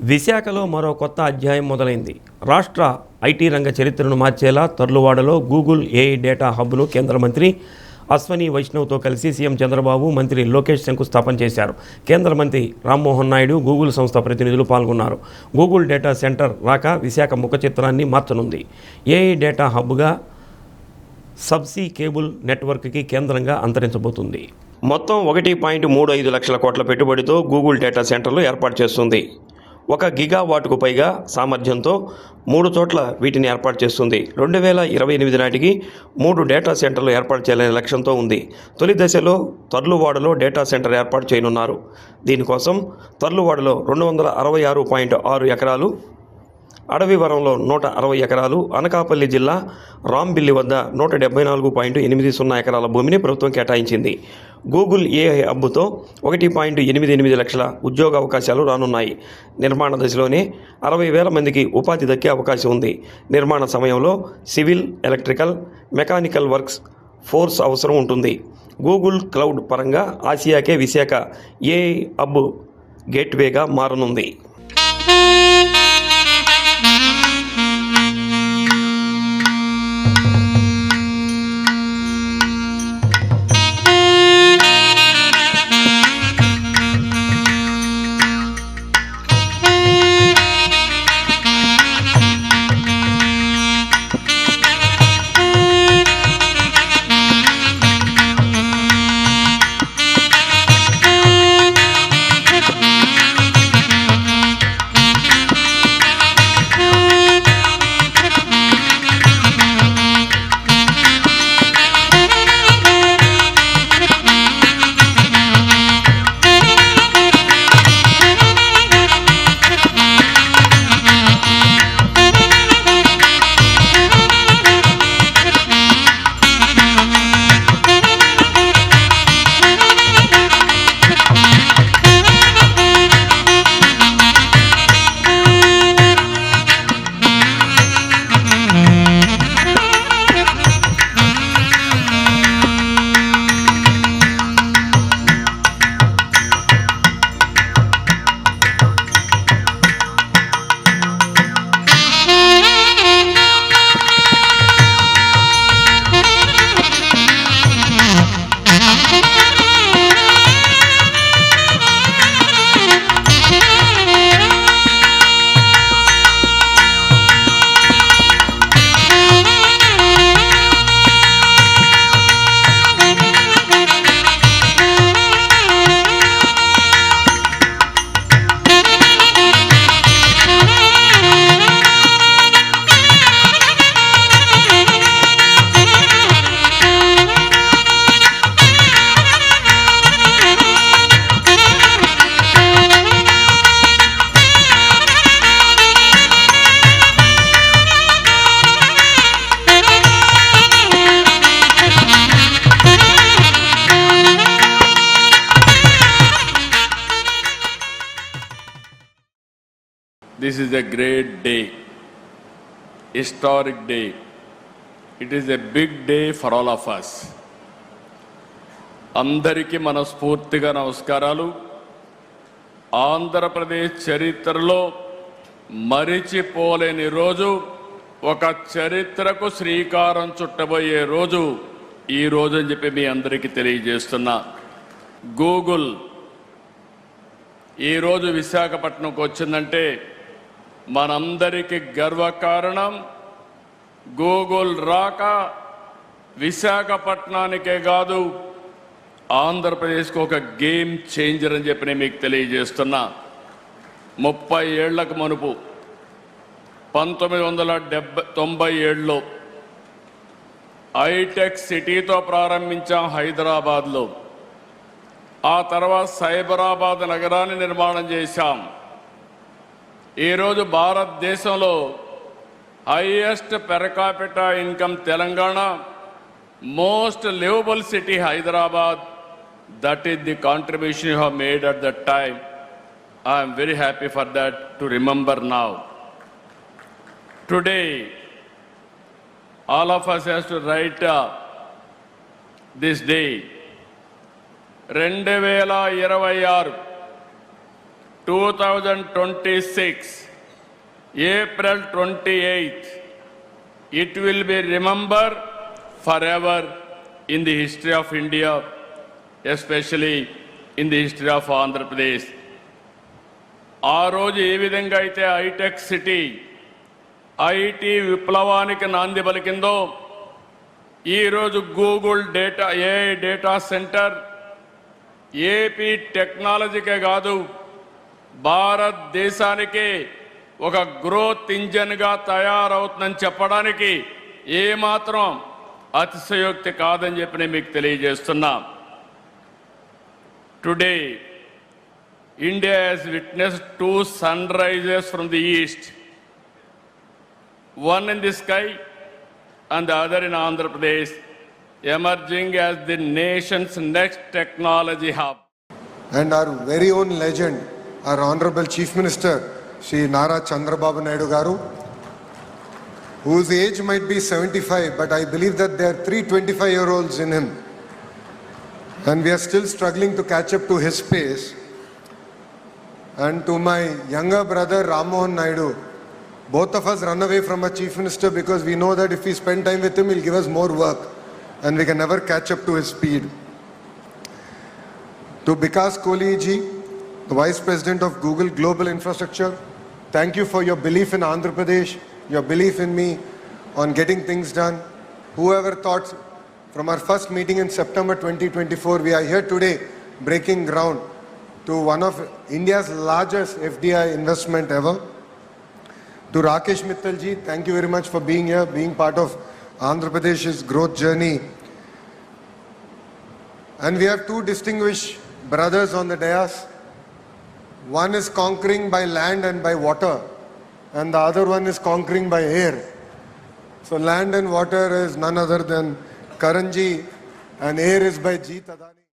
విశాఖలో మరో కొత్త అధ్యాయం మొదలైంది. రాష్ట్ర ఐటీ రంగ చరిత్రను మార్చేలా తర్లువాడలో గూగుల్ ఏఐ డేటా హబ్ను కేంద్ర మంత్రి అశ్వనీ వైష్ణవ్తో కలిసి సీఎం చంద్రబాబు, మంత్రి లోకేష్ శంకుస్థాపన చేశారు. కేంద్ర మంత్రి రామ్మోహన్ నాయుడు, గూగుల్ సంస్థ ప్రతినిధులు పాల్గొన్నారు. గూగుల్ డేటా సెంటర్ రాక విశాఖ ముఖ చిత్రాన్ని మార్చనుంది. ఏఐ డేటా హబ్గా సబ్సీ కేబుల్ నెట్వర్క్కి కేంద్రంగా అంతరించబోతుంది. మొత్తం 1.35 లక్షల కోట్ల పెట్టుబడితో గూగుల్ డేటా సెంటర్లు ఏర్పాటు చేస్తుంది. 1 గిగావాట్కు పైగా సామర్థ్యంతో 3 చోట్ల వీటిని ఏర్పాటు చేస్తుంది. 2028 నాటికి 3 డేటా సెంటర్లు ఏర్పాటు చేయాలనే లక్ష్యంతో ఉంది. తొలి దశలో తర్లువాడలో డేటా సెంటర్ ఏర్పాటు చేయనున్నారు. దీనికోసం తర్లువాడలో 266.6 ఎకరాలు, అడవివరంలో 160 ఎకరాలు, అనకాపల్లి జిల్లా రాంబిల్లి వద్ద 174.80 ఎకరాల భూమిని ప్రభుత్వం కేటాయించింది. గూగుల్ ఏఐ హబ్తో 1.88 లక్షల ఉద్యోగ అవకాశాలు రానున్నాయి. నిర్మాణ దశలోనే 60,000 మందికి ఉపాధి దక్కే అవకాశం ఉంది. నిర్మాణ సమయంలో civil, electrical, mechanical works force అవసరం ఉంటుంది. గూగుల్ క్లౌడ్ పరంగా ఆసియాకే విశాఖ ఏఐ హబ్ గేట్వేగా మారనుంది. This is a great day, historic day. It is a big day for all of us. అందరికీ మనస్ఫూర్తిగా నమస్కారాలు. ఆంధ్రప్రదేశ్ చరిత్రలో మరిచిపోలేని రోజు, ఒక చరిత్రకు శ్రీకారం చుట్టబోయే రోజు ఈ రోజు అని చెప్పి మీ అందరికీ తెలియజేస్తున్నా. గూగుల్ ఈరోజు విశాఖపట్నంకు వచ్చిందంటే మనందరికీ గర్వకారణం. గూగుల్ రాక విశాఖపట్నానికే కాదు, ఆంధ్రప్రదేశ్కి ఒక గేమ్ చేంజర్ అని చెప్పి నేను మీకు తెలియజేస్తున్నా. 30 ఏళ్లకు మునుపు 1997లో హైటెక్ సిటీతో ప్రారంభించాం హైదరాబాద్లో. ఆ తర్వాత సైబరాబాద్ నగరాన్ని నిర్మాణం చేశాం. ఈరోజు భారతదేశంలో highest per capita income Telangana, most liveable city Hyderabad. That is the contribution you have made at that time. I'm very happy for that to remember now. Today all of us has to write this day. 2026 2026, April 28th, it will be remembered forever in the history of India, especially in the history of Andhra Pradesh. ఆ రోజు ఏ విధంగా అయితే hitech city IT విప్లవానికి నాంది పలికిందో ఈరోజు Google data AI data centre AP టెక్నాలజీకే కాదు భారతదేశానికి ఒక గ్రోత్ ఇంజన్గా తయారవుతుందని చెప్పడానికి ఏమాత్రం అతిశయోక్తి కాదని చెప్పి నేను మీకు తెలియజేస్తున్నా. Today India has witnessed two sunrises from the east, one in the sky and the other in Andhra Pradesh, emerging as the nation's next technology hub. And our very own legend, our Honorable Chief Minister, Shri Nara Chandrababu Naidu Garu, whose age might be 75, but I believe that there are 3 25-year-olds in him. And we are still struggling to catch up to his pace. And to my younger brother Rammohan Naidu, both of us run away from a chief minister because we know that if we spend time with him, he'll give us more work and we can never catch up to his speed. To Bikas Kohli ji, the Vice President of Google Global Infrastructure, thank you for your belief in Andhra Pradesh, your belief in me on getting things done. Whoever thought from our first meeting in September 2024, we are here today breaking ground to one of India's largest FDI investment ever. To Rakesh Mittal ji, thank you very much for being here, being part of Andhra Pradesh's growth journey. And we have two distinguished brothers on the dais. One is conquering by land and by water, and the other one is conquering by air. So land and water is none other than Karan ji, and air is by Jeet Adani.